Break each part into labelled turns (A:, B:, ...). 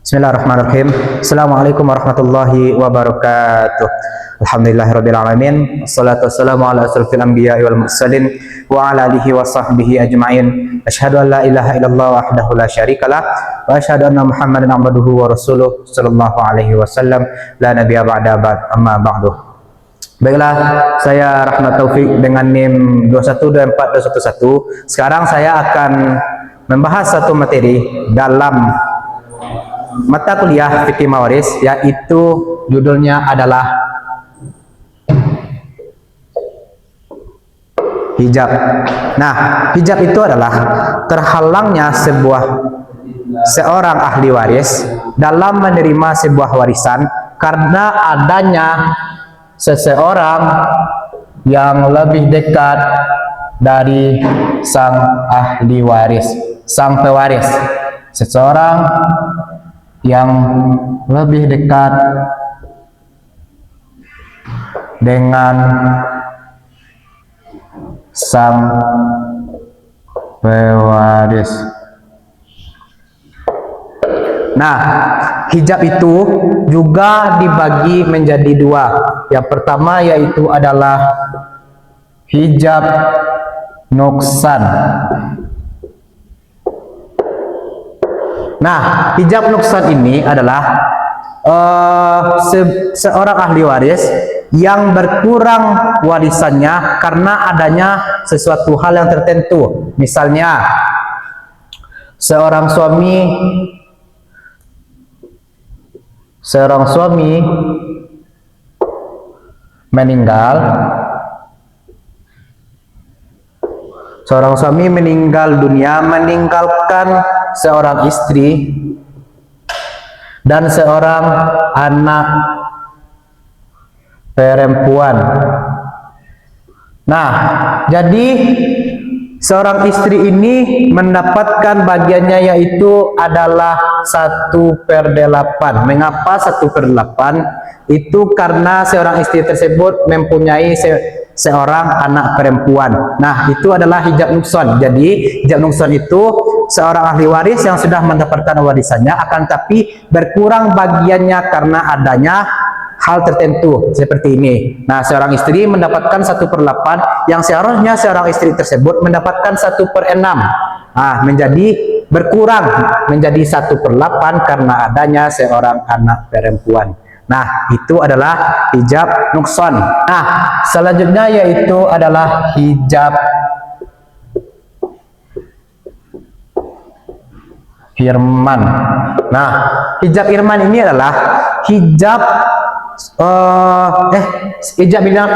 A: Bismillahirrahmanirrahim. Assalamualaikum warahmatullahi wabarakatuh. Alhamdulillahirabbil alamin. Wassalatu wassalamu ala asrofil anbiya'i wal mursalin wa ala alihi wa sahbihi ajma'in. Asyhadu an la ilaha illallah wahdahu la syarikalah wa asyhadu anna Muhammadan abduhu wa rasuluh sallallahu alaihi wasallam. La nabiyya ba'da ba'd, amma ba'du. Baiklah, saya Rahmat Taufik dengan NIM 2124211. Sekarang saya akan membahas satu materi dalam mata kuliah fikih mawaris, yaitu judulnya adalah hijab. Nah, hijab itu adalah terhalangnya seorang ahli waris dalam menerima sebuah warisan karena adanya seseorang yang lebih dekat dari sang ahli waris, sang pewaris. Seseorang yang lebih dekat dengan sang pewaris. Nah, hijab itu juga dibagi menjadi dua. Yang pertama yaitu adalah hijab nuksan. Nah, hijab nuksan ini adalah seorang ahli waris yang berkurang warisannya karena adanya sesuatu hal yang tertentu. Misalnya, seorang suami meninggal. Seorang suami meninggal dunia meninggalkan seorang istri dan seorang anak perempuan. Nah, jadi seorang istri ini mendapatkan bagiannya yaitu adalah 1/8. Mengapa 1/8? Itu karena seorang istri tersebut mempunyai seorang anak perempuan. Nah, itu adalah hijab nukson. Jadi, hijab nukson itu seorang ahli waris yang sudah mendapatkan warisannya, akan tapi berkurang bagiannya karena adanya hal tertentu seperti ini. Nah, seorang istri mendapatkan 1/8 yang seharusnya seorang istri tersebut mendapatkan 1/6. Nah, menjadi berkurang menjadi 1/8 karena adanya seorang anak perempuan. Nah, itu adalah hijab nukson. Nah, selanjutnya yaitu adalah hijab irman. Nah, hijab irman ini adalah hijab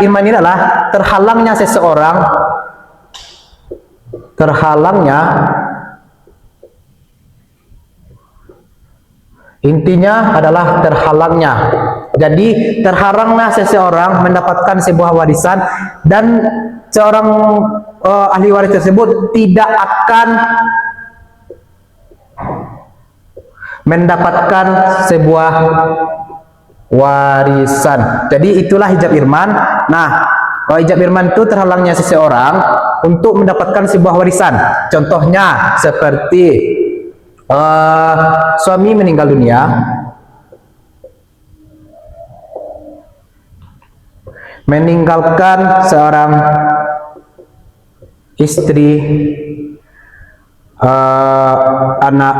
A: irman ini adalah terhalangnya seseorang, intinya adalah terhalangnya. Jadi terhalangnya seseorang mendapatkan sebuah warisan dan seorang ahli waris tersebut tidak akan mendapatkan sebuah warisan. Jadi itulah hijab irman. Nah, hijab irman itu terhalangnya seseorang untuk mendapatkan sebuah warisan. Contohnya seperti suami meninggal dunia, meninggalkan seorang istri, anak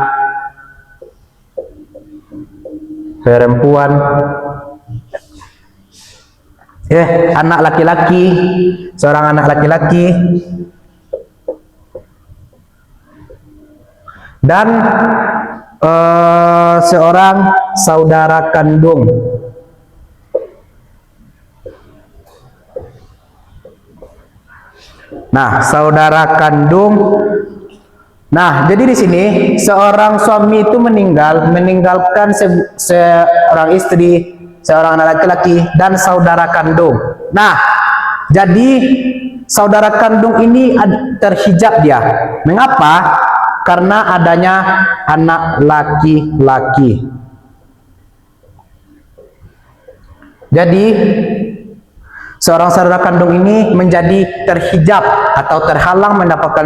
A: perempuan, anak laki-laki, seorang anak laki-laki, dan seorang saudara kandung. Nah, saudara kandung. Nah, jadi di sini seorang suami itu meninggalkan seorang istri, seorang anak laki-laki, dan saudara kandung. Nah, jadi saudara kandung ini terhijab dia. Mengapa? Karena adanya anak laki-laki. Jadi seorang saudara kandung ini menjadi terhijab atau terhalang mendapatkan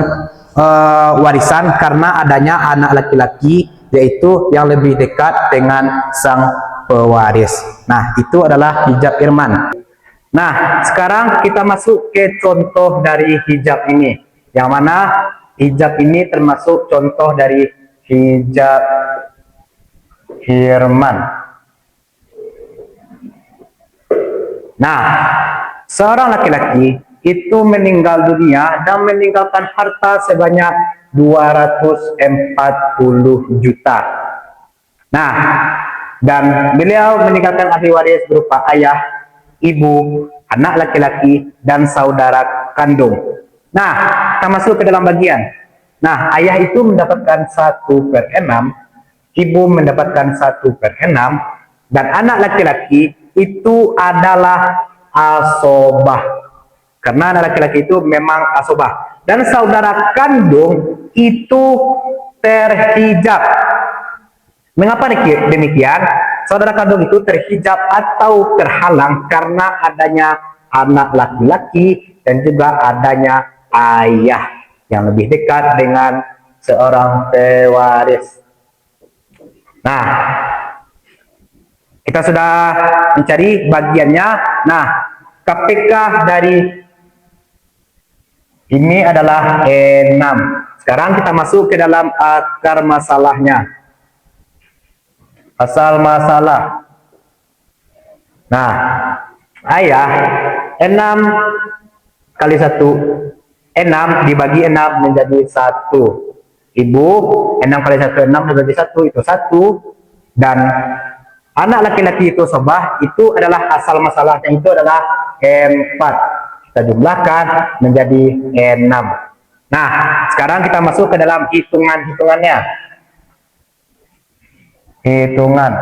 A: warisan karena adanya anak laki-laki yaitu yang lebih dekat dengan sang pewaris. Nah, itu adalah hijab irman. Nah, sekarang kita masuk ke contoh dari hijab ini. Yang mana hijab ini termasuk contoh dari hijab irman. Nah, seorang laki-laki itu meninggal dunia dan meninggalkan harta sebanyak 240 juta. Nah, dan beliau meninggalkan ahli waris berupa ayah, ibu, anak laki-laki, dan saudara kandung. Nah, kita masuk ke dalam bagian. Nah, ayah itu mendapatkan 1/6, ibu mendapatkan 1/6, dan anak laki-laki itu adalah asobah. Karena anak laki-laki itu memang asobah. Dan saudara kandung itu terhijab. Mengapa demikian? Saudara kandung itu terhijab atau terhalang karena adanya anak laki-laki dan juga adanya ayah yang lebih dekat dengan seorang pewaris. Nah, kita sudah mencari bagiannya. Nah, KPK dari ini adalah 6. Sekarang kita masuk ke dalam akar masalahnya. Asal masalah. Nah, ayah 6 kali 1, 6 dibagi 6 menjadi 1. Ibu 6 kali 1, 6 dibagi 1 itu 1. Dan anak laki-laki itu sobah, itu adalah asal masalahnya, itu adalah 4. Kita jumlahkan menjadi 6. Nah, sekarang kita masuk ke dalam hitungannya. Hitungan.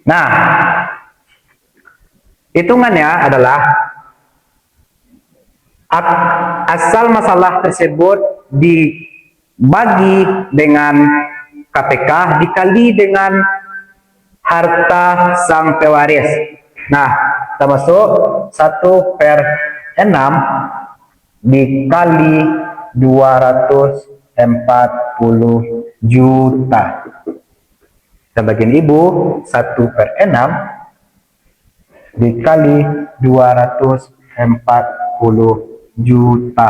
A: Nah, hitungannya adalah asal masalah tersebut dibagi dengan KPK dikali dengan harta sang pewaris. Nah, kita masuk 1/6 dikali 240 juta. Kita bagian ibu 1/6 dikali 240 juta.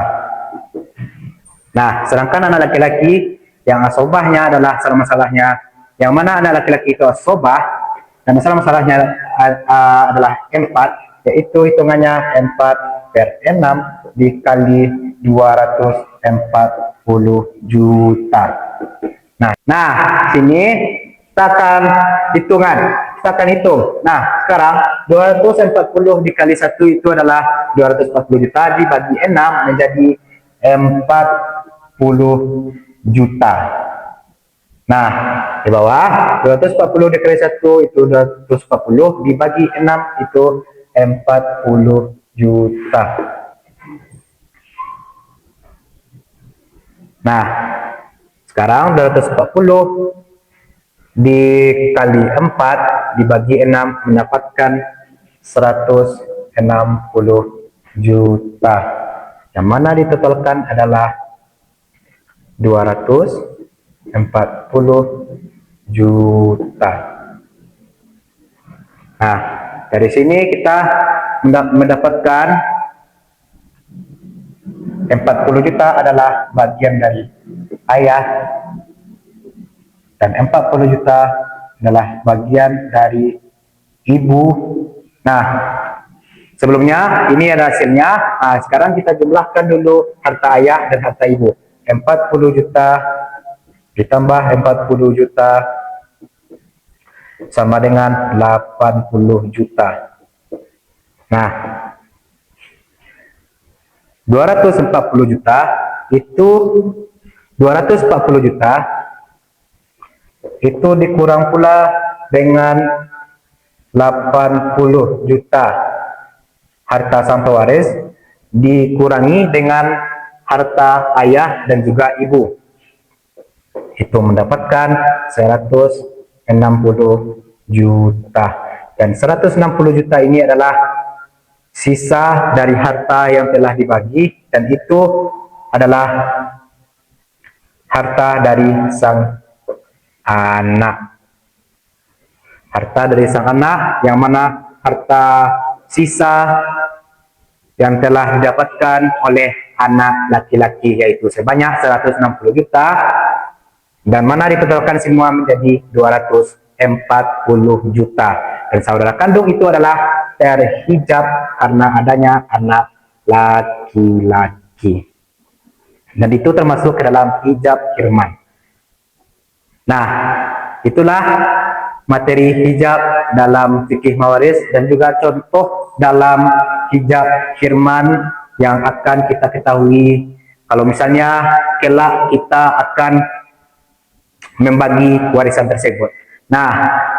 A: Nah, sedangkan anak laki-laki yang asobahnya adalah asal masalahnya, yang mana anak laki-laki itu asobah dan asal masalahnya adalah 4, yaitu hitungannya 4/6 dikali 240 juta. Nah, sini kita akan kita akan hitung. Nah, sekarang 240 dikali 1 itu adalah 240 juta dibagi 6 menjadi 40 juta. Nah, di bawah 240 dikali 1 itu 240 dibagi 6 itu 40 juta. Nah, sekarang 240 dikali 4 dibagi 6 mendapatkan 160 juta. Yang mana ditotalkan adalah 240 juta. Nah, dari sini kita mendapatkan 40 juta adalah bagian dari ayah dan 40 juta adalah bagian dari ibu. Nah, sebelumnya ini ada hasilnya. Nah, sekarang kita jumlahkan dulu harta ayah dan harta ibu. 40 juta ditambah 40 juta sama dengan 80 juta. Nah, 240 juta itu 240 juta itu dikurang pula dengan 80 juta harta sang pewaris dikurangi dengan harta ayah dan juga ibu, itu mendapatkan 160 juta. Dan 160 juta ini adalah sisa dari harta yang telah dibagi, dan itu adalah harta dari sang anak. Harta dari sang anak, yang mana harta sisa yang telah didapatkan oleh anak laki-laki, yaitu sebanyak 160 juta, dan mana ditotalkan semua menjadi 240 juta. Dan saudara kandung itu adalah terhijab karena adanya anak laki-laki. Dan itu termasuk ke dalam hijab firman. Nah, itulah materi hijab dalam fikih mawaris dan juga contoh dalam hijab firman yang akan kita ketahui kalau misalnya kelak kita akan membagi warisan tersebut. Nah,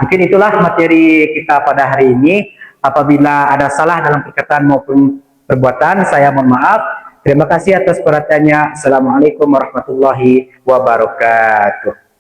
A: mungkin itulah materi kita pada hari ini. Apabila ada salah dalam perkataan maupun perbuatan, saya mohon maaf. Terima kasih atas perhatiannya. Assalamualaikum warahmatullahi wabarakatuh.